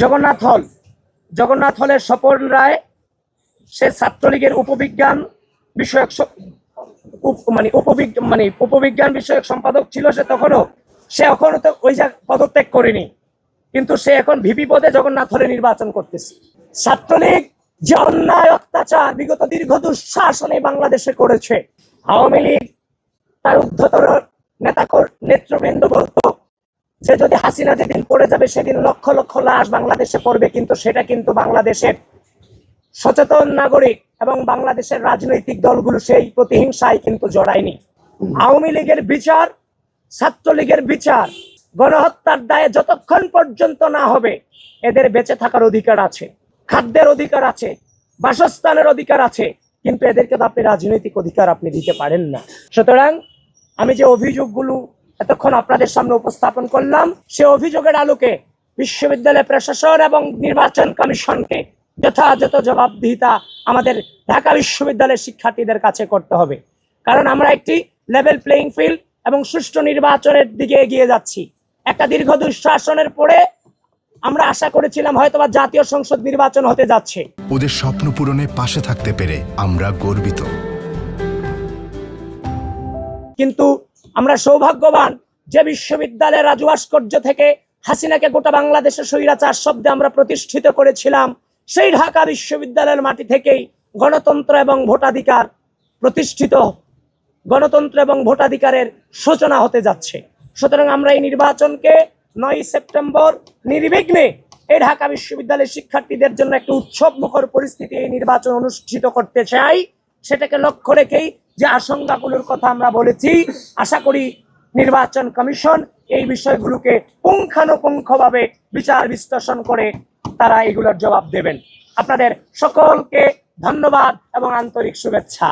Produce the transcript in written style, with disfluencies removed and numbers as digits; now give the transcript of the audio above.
জগন্নাথ হল, জগন্নাথ হলের স্বপন রায়, সে ছাত্রলীগের উপবিজ্ঞান বিষয়ক উপবিজ্ঞান বিষয়ক সম্পাদক ছিল। সে এখনো তো ওই পদত্যাগ করেনি, কিন্তু সে এখন ভিপি পদে জগন্নাথ হলে নির্বাচন করতেছে। ছাত্রলীগ যে অন্যায় অত্যাচার বিগত দীর্ঘ দুঃশাসনে বাংলাদেশে করেছে, আওয়ামী লীগ তার ঊর্ধ্বতর নেতৃবৃন্দ বলতো যে যদি হাসিনা যেদিন পড়ে যাবে সেদিন লক্ষ লক্ষ লাশ বাংলাদেশে পড়বে, কিন্তু সেটা কিন্তু বাংলাদেশের সচেতন নাগরিক এবং বাংলাদেশের রাজনৈতিক দলগুলো সেই প্রতিহিংসায় কিন্তু জড়ায়নি। আওয়ামী লীগের বিচার, ছাত্রলীগের বিচার, গণহত্যার দায়ে যতক্ষণ পর্যন্ত না হবে এদের বেঁচে থাকার অধিকার আছে, খাদ্যের অধিকার আছে, বাসস্থানের অধিকার আছে, কিন্তু এদেরকে তো আপনি রাজনৈতিক অধিকার আপনি দিতে পারেন না। সুতরাং আমি যে অভিযোগগুলো এতক্ষণ আপনাদের সামনে উপস্থাপন করলাম, সে অভিযোগের আলোকে বিশ্ববিদ্যালয় প্রশাসন এবং নির্বাচন কমিশনকে যথাযথ জবাবদিহিতা আমাদের ঢাকা বিশ্ববিদ্যালয়ের শিক্ষার্থীদের কাছে করতে হবে। কারণ আমরা একটি লেভেল প্লেইং ফিল্ড এবং সুষ্ঠু নির্বাচনের দিকে এগিয়ে যাচ্ছি। একটা দীর্ঘ দুঃশাসনের পরে আমরা আশা করেছিলাম হয়তোবা জাতীয় সংসদ নির্বাচন হতে যাচ্ছে। ওদের স্বপ্ন পূরণে পাশে থাকতে পেরে আমরা গর্বিত। কিন্তু আমরা সৌভাগ্যবান যে বিশ্ববিদ্যালয়ের রাজু ভাস্কর্য থেকে হাসিনাকে গোটা বাংলাদেশের স্বৈরাচার শব্দে আমরা প্রতিষ্ঠিত করেছিলাম, সেই ঢাকা বিশ্ববিদ্যালয়ের মাটি থেকেই গণতন্ত্র এবং ভোটাধিকার প্রতিষ্ঠিত, গণতন্ত্র এবং ভোটাধিকারের সূচনা হতে যাচ্ছে। সুতরাং আমরা এই নির্বাচনকে 9 সেপ্টেম্বর নির্বিঘ্নে এই ঢাকা বিশ্ববিদ্যালয়ের শিক্ষার্থীদের জন্য একটা উৎসব মুখর পরিস্থিতি এই নির্বাচন অনুষ্ঠিত করতে চাই। সেটাকে লক্ষ্য রেখেই যে আশঙ্কাগুলোর কথা আমরা বলেছি, আশা করি নির্বাচন কমিশন এই বিষয়গুলোকে পুঙ্খানুপুঙ্খভাবে বিচার বিশ্লেষণ করে তারা এগুলোর জবাব দেবেন। আপনাদের সকলকে ধন্যবাদ এবং আন্তরিক শুভেচ্ছা।